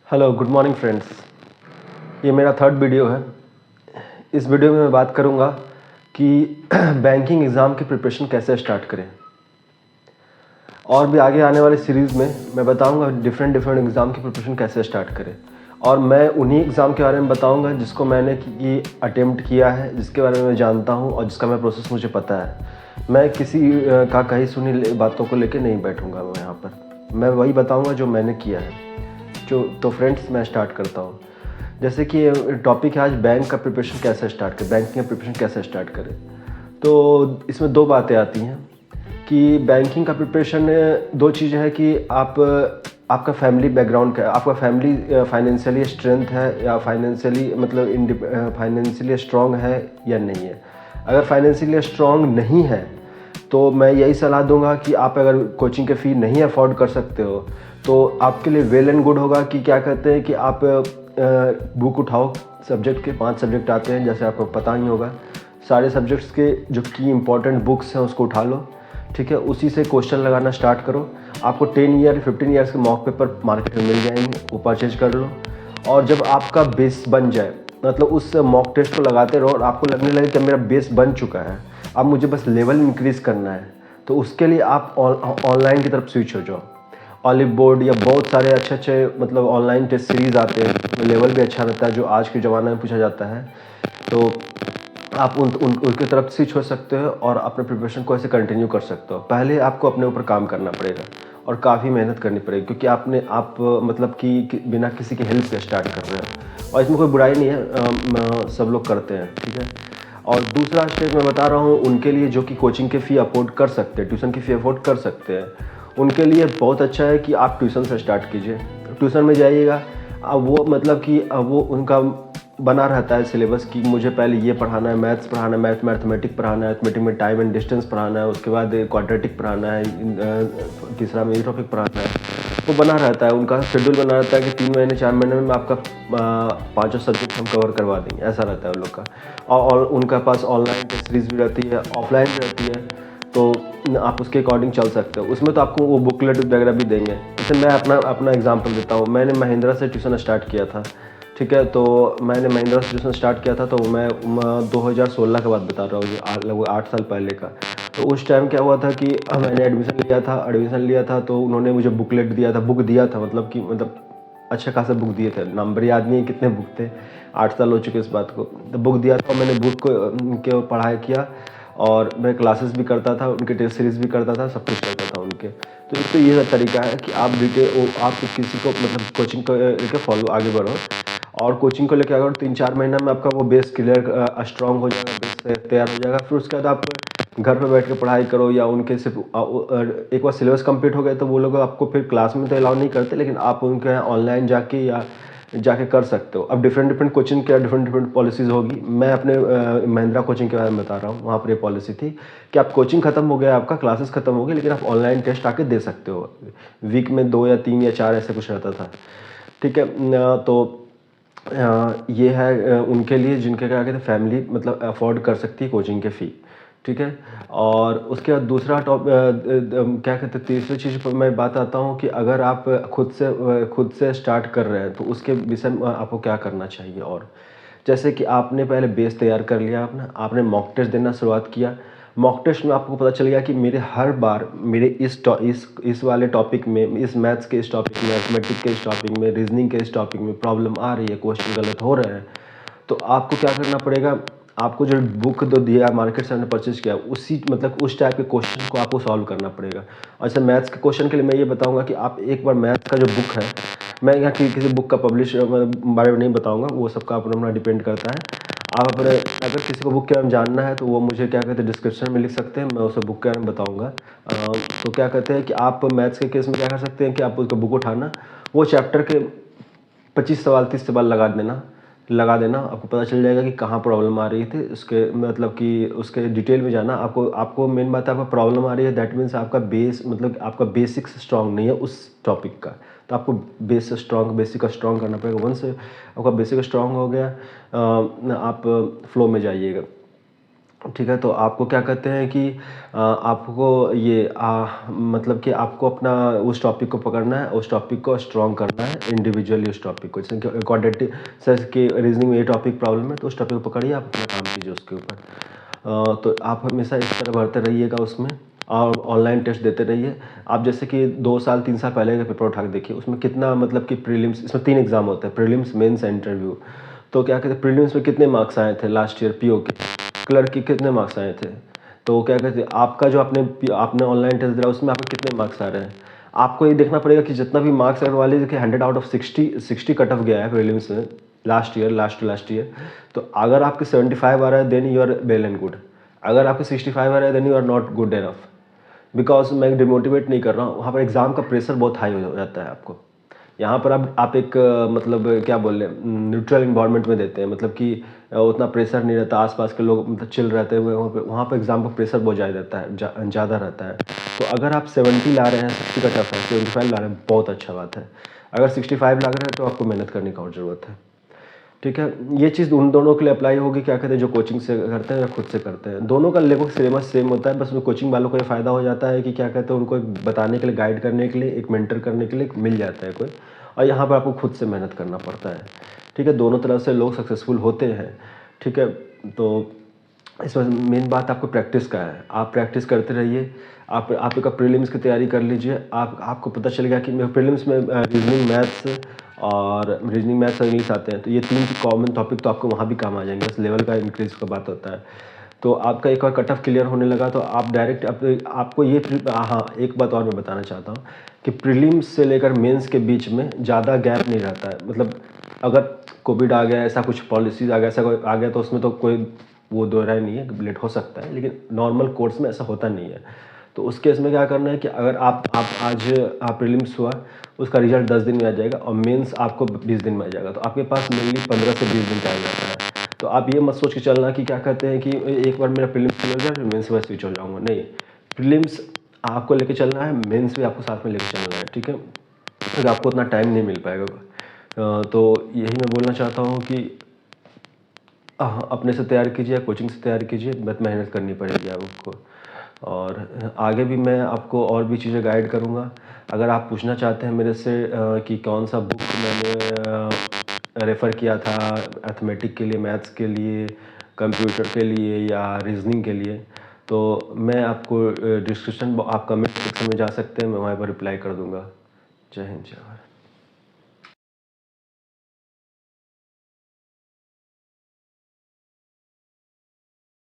Hello good morning friends. ये मेरा third video है। इस वीडियो में मैं बात करूंगा कि बैंकिंग एग्ज़ाम की प्रिपरेशन कैसे स्टार्ट करें, और भी आगे आने वाली सीरीज़ में मैं बताऊंगा डिफरेंट एग्ज़ाम की प्रिपरेशन कैसे स्टार्ट करें। और मैं उन्हीं एग्ज़ाम के बारे में बताऊंगा जिसको मैंने अटेम्प्ट किया है, जिसके बारे में मैं जानता हूं और जिसका मैं प्रोसेस मुझे पता है। मैं किसी का कही सुनी बातों को लेकर नहीं बैठूंगा। मैं यहाँ पर मैं वही बताऊँगा जो मैंने किया है। तो फ्रेंड्स मैं स्टार्ट करता हूँ। जैसे कि टॉपिक है आज बैंक का प्रिपरेशन कैसे स्टार्ट करें, बैंकिंग का प्रिपरेशन कैसे स्टार्ट करें। तो इसमें दो बातें आती हैं कि बैंकिंग का प्रिपरेशन दो चीज़ें हैं कि आपका फैमिली बैकग्राउंड क्या है, आपका फैमिली फाइनेंशियली स्ट्रेंथ है या फाइनेंशियली फाइनेंशियली स्ट्रॉन्ग है या नहीं है। अगर फाइनेंशियली स्ट्रॉन्ग नहीं है तो मैं यही सलाह दूंगा कि आप अगर कोचिंग के फ़ी नहीं अफोर्ड कर सकते हो तो आपके लिए वेल एंड गुड होगा कि क्या कहते हैं कि आप बुक उठाओ। सब्जेक्ट के 5 सब्जेक्ट आते हैं, जैसे आपको पता ही होगा। सारे सब्जेक्ट्स के जो की इंपॉर्टेंट बुक्स हैं उसको उठा लो, ठीक है। उसी से क्वेश्चन लगाना स्टार्ट करो। आपको 10 ईयर 15 ईयर्स के मॉक पेपर मार्केट में मिल जाएंगे, वो परचेज कर लो। और जब आपका बेस बन जाए, मतलब उस मॉक टेस्ट को लगाते रहो और आपको लगने लगे कि मेरा बेस बन चुका है, अब मुझे बस लेवल इंक्रीज़ करना है, तो उसके लिए आप ऑनलाइन की तरफ स्विच हो जाओ। ऑलिव बोर्ड या बहुत सारे अच्छे मतलब ऑनलाइन टेस्ट सीरीज़ आते हैं, लेवल भी अच्छा रहता है, जो आज के ज़माने में पूछा जाता है। तो आप उनकी तरफ स्विच हो सकते हो और अपने प्रिपरेशन को ऐसे कंटिन्यू कर सकते हो। पहले आपको अपने ऊपर काम करना पड़ेगा और काफ़ी मेहनत करनी पड़ेगी, क्योंकि आप मतलब कि बिना किसी की हेल्प के स्टार्ट कर रहे हो। और इसमें कोई बुराई नहीं है, सब लोग करते हैं, ठीक है। और दूसरा स्टेप मैं बता रहा हूँ उनके लिए जो कि कोचिंग की फ़ी अफोर्ड कर सकते हैं, ट्यूशन की फ़ी अफोर्ड कर सकते हैं। उनके लिए बहुत अच्छा है कि आप ट्यूशन से स्टार्ट कीजिए। ट्यूशन में जाइएगा, अब वो मतलब कि अब वो उनका बना रहता है सिलेबस कि मुझे पहले ये पढ़ाना है, मैथ्स पढ़ाना है, मैथमेटिक पढ़ाना है, मैथमेटिक में टाइम एंड डिस्टेंस पढ़ाना है, उसके बाद क्वाड्रेटिक पढ़ाना है, तीसरा में ये टॉपिक पढ़ाना है। वो बना रहता है, उनका शेड्यूल बना रहता है कि 3 महीने 4 महीने में आपका 5 सब्जेक्ट हम कवर करवा देंगे, ऐसा रहता है उन लोग का। और उनका पास ऑनलाइन टेस्ट सीरीज भी रहती है, ऑफलाइन भी रहती है, तो आप उसके अकॉर्डिंग चल सकते हो। उसमें तो आपको वो बुकलेट वगैरह भी देंगे। जैसे मैं अपना एग्जांपल देता हूँ। मैंने महिंद्रा से ट्यूशन स्टार्ट किया था, ठीक है। तो मैंने महिंद्रा से ट्यूशन स्टार्ट किया था, तो मैं 2016 के बाद बता रहा हूँ, लगभग 8 साल पहले का। तो उस टाइम क्या हुआ था कि मैंने एडमिशन लिया था तो उन्होंने मुझे बुकलेट दिया था, बुक दिया था, मतलब अच्छे खासे बुक दिए थे। नंबर याद नहीं है कितने बुक थे, 8 साल हो चुके इस बात को। तो बुक दिया था, मैंने बुक को के पढ़ाई किया और मैं क्लासेस भी करता था, उनके टेस्ट सीरीज़ भी करता था, सब कुछ करता था उनके। तो एक तो ये तरीका है कि आप किसी को मतलब कोचिंग को लेकर फॉलो आगे बढ़ो, और कोचिंग को लेकर अगर 3-4 महीना में आपका वो बेस क्लियर स्ट्रॉन्ग हो जाएगा, बेस तैयार हो जाएगा, फिर उसके बाद आप घर पे बैठ के पढ़ाई करो। या उनके सिर्फ एक बार सिलेबस कंप्लीट हो गया तो वो लोग आपको फिर क्लास में तो अलाउ नहीं करते, लेकिन आप उनके यहाँ ऑनलाइन जाके कर सकते हो। अब डिफरेंट कोचिंग के डिफरेंट पॉलिसीज़ होगी। मैं अपने महिंद्रा कोचिंग के बारे में बता रहा हूँ। वहाँ पर ये पॉलिसी थी कि आप कोचिंग ख़त्म हो गया, आपका क्लासेस ख़त्म हो गई, लेकिन आप ऑनलाइन टेस्ट आके दे सकते हो। वीक में 2 या 3 या 4 ऐसे कुछ रहता था, ठीक है। तो ये है उनके लिए जिनके क्या कहते हैं फैमिली मतलब अफोर्ड कर सकती है कोचिंग के फ़ी, ठीक है। और उसके बाद दूसरा क्या कहते हैं तीसरी चीज़ पर मैं बात आता हूँ कि अगर आप खुद से स्टार्ट कर रहे हैं तो उसके विषय में आपको क्या करना चाहिए। और जैसे कि आपने पहले बेस तैयार कर लिया, आपने मॉक टेस्ट देना शुरुआत किया। मॉक टेस्ट में आपको पता चल गया कि मेरे हर बार मेरे इस वाले टॉपिक में, इस मैथ्स के इस टॉपिक में, मैथमेटिक के इस टॉपिक में, रीजनिंग के इस टॉपिक में प्रॉब्लम आ रही है, क्वेश्चन गलत हो रहे हैं। तो आपको क्या करना पड़ेगा, आपको जो बुक जो दिया मार्केट से हमने परचेज किया, उसी मतलब उस टाइप के क्वेश्चन को आपको सॉल्व करना पड़ेगा। अच्छा, मैथ्स के क्वेश्चन के लिए मैं ये बताऊंगा कि आप एक बार मैथ्स का जो बुक है, मैं यहाँ किसी बुक का पब्लिश बारे में नहीं बताऊंगा, वो सबका अपना डिपेंड करता है। आप अपने अगर किसी को बुक के बारे में जानना है तो वो मुझे क्या कहते हैं डिस्क्रिप्शन में लिख सकते हैं, मैं उसे बुक के बारे में बताऊँगा। तो क्या कहते हैं कि आप मैथ्स के केस में क्या कर सकते हैं कि आप उसका बुक उठाना, वो चैप्टर के 25 सवाल 30 सवाल लगा देना, आपको पता चल जाएगा कि कहाँ प्रॉब्लम आ रही थी। उसके मतलब कि उसके डिटेल में जाना। आपको मेन बात है, आपका प्रॉब्लम आ रही है, दैट मीन्स आपका बेस मतलब आपका बेसिक्स स्ट्रॉन्ग नहीं है उस टॉपिक का। तो आपको बेसिक स्ट्रॉन्ग करना पड़ेगा। वंस आपका बेसिक स्ट्रॉन्ग हो गया, आप फ्लो में जाइएगा। ठीक है, तो आपको क्या कहते हैं कि आपको ये मतलब कि आपको अपना उस टॉपिक को पकड़ना है, उस टॉपिक को स्ट्रॉन्ग करना है इंडिविजुअली उस टॉपिक को। जैसे कि क्वाड्रेटिक सर कि रीजनिंग में ये टॉपिक प्रॉब्लम है, तो उस टॉपिक को पकड़िए, आप अपना काम कीजिए उसके ऊपर। तो आप हमेशा इस तरह बढ़ते रहिएगा उसमें, और ऑनलाइन टेस्ट देते रहिए। आप जैसे कि 2 साल 3 साल पहले का पेपर उठा के देखिए, उसमें कितना मतलब कि प्रीलिम्स, इसमें 3 एग्ज़ाम होते हैं, प्रीलिम्स, मेंस एंड इंटरव्यू। तो क्या कहते हैं, प्रीलिम्स में कितने मार्क्स आए थे लास्ट ईयर पीओ के, क्लर्क के कितने मार्क्स आए थे? तो क्या कहते हैं, आपका जो आपने ऑनलाइन टेस्ट दिया उसमें आपके कितने मार्क्स आ रहे हैं? आपको ये देखना पड़ेगा कि जितना भी मार्क्स आने वाले, देखिए 100 आउट ऑफ 60 कट ऑफ गया है प्रीलिम्स में लास्ट ईयर। तो अगर आपके 75 आ रहा है then you are well and good. अगर आपके 65 आ रहा है then you are not good enough. Because मैं डिमोटिवेट नहीं कर रहा हूँ, वहाँ पर एग्ज़ाम का प्रेशर बहुत हाई हो जाता है आपको। यहाँ पर आप एक मतलब क्या बोल रहे हैं, न्यूट्रल इन्वायरमेंट में देते हैं, मतलब कि उतना प्रेशर नहीं रहता, आसपास के लोग मतलब चिल रहते हुए, वहाँ पे एग्ज़ाम का प्रेशर बहुत ज़्यादा रहता है, ज़्यादा रहता है। तो अगर आप 70 ला रहे हैं, 60 का टफ है, 75 ला रहे हैं, बहुत अच्छा बात है। अगर 65 ला रहे हैं तो आपको मेहनत करने की और ज़रूरत है। ठीक है, ये चीज़ उन दोनों के लिए अप्लाई होगी, क्या कहते हैं, जो कोचिंग से करते हैं या खुद से करते हैं। दोनों का लगभग सिलेबस सेम होता है, बस में कोचिंग वालों को ये फ़ायदा हो जाता है कि क्या कहते हैं, उनको एक बताने के लिए, गाइड करने के लिए, एक मेंटर करने के लिए मिल जाता है कोई, और यहाँ पर आपको खुद से मेहनत करना पड़ता है। ठीक है, दोनों तरह से लोग सक्सेसफुल होते हैं। ठीक है, तो इसमें मेन बात आपको प्रैक्टिस का है। आप प्रैक्टिस करते रहिए। आप एक प्रीलिम्स की तैयारी कर लीजिए। आपको पता चलेगा कि प्रीलिम्स में रीजनिंग मैथ्स और इंग्लिश आते हैं, तो ये 3 कॉमन टॉपिक तो आपको वहाँ भी काम आ जाएंगे, बस लेवल का इंक्रीज का बात होता है। तो आपका एक बार कट ऑफ क्लियर होने लगा तो आप डायरेक्ट आपको ये हाँ, एक बात और मैं बताना चाहता हूँ कि प्रीलिम्स से लेकर मेंस के बीच में ज़्यादा गैप नहीं रहता है। मतलब अगर कोविड आ गया, ऐसा कुछ पॉलिसीज़ आ गया, ऐसा कोई आ गया, तो उसमें तो कोई वो दो राय नहीं है, लेट हो सकता है, लेकिन नॉर्मल कोर्स में ऐसा होता नहीं है। तो उस केस में क्या करना है कि अगर आप आज प्रीलिम्स हुआ, उसका रिजल्ट 10 दिन में आ जाएगा, और मेंस आपको 20 दिन में आ जाएगा, तो आपके पास मेनली 15 से 20 दिन का आ जाता है। तो आप ये मत सोच के चलना कि क्या कहते हैं कि एक बार मेरा प्रीलिम्स क्लियर हो जाए फिर मेंस में स्विच हो जाऊँगा, नहीं। प्रीलिम्स आपको लेके चलना है, मेंस भी आपको साथ में लेके चलना है। ठीक है, अगर आपको उतना टाइम नहीं मिल पाएगा, तो यही मैं बोलना चाहता हूँ कि अपने से तैयार कीजिए, कोचिंग से तैयार कीजिए, बहुत मेहनत करनी पड़ेगी आपको। और आगे भी मैं आपको और भी चीज़ें गाइड करूँगा। अगर आप पूछना चाहते हैं मेरे से कि कौन सा बुक मैंने रेफ़र किया था अर्थमेटिक के लिए, मैथ्स के लिए, कंप्यूटर के लिए या रीज़निंग के लिए, तो मैं आपको डिस्क्रिप्शन आप कमेंट सेक्शन में जा सकते हैं, मैं वहाँ पर रिप्लाई कर दूँगा। जय हिंद, जय भारत।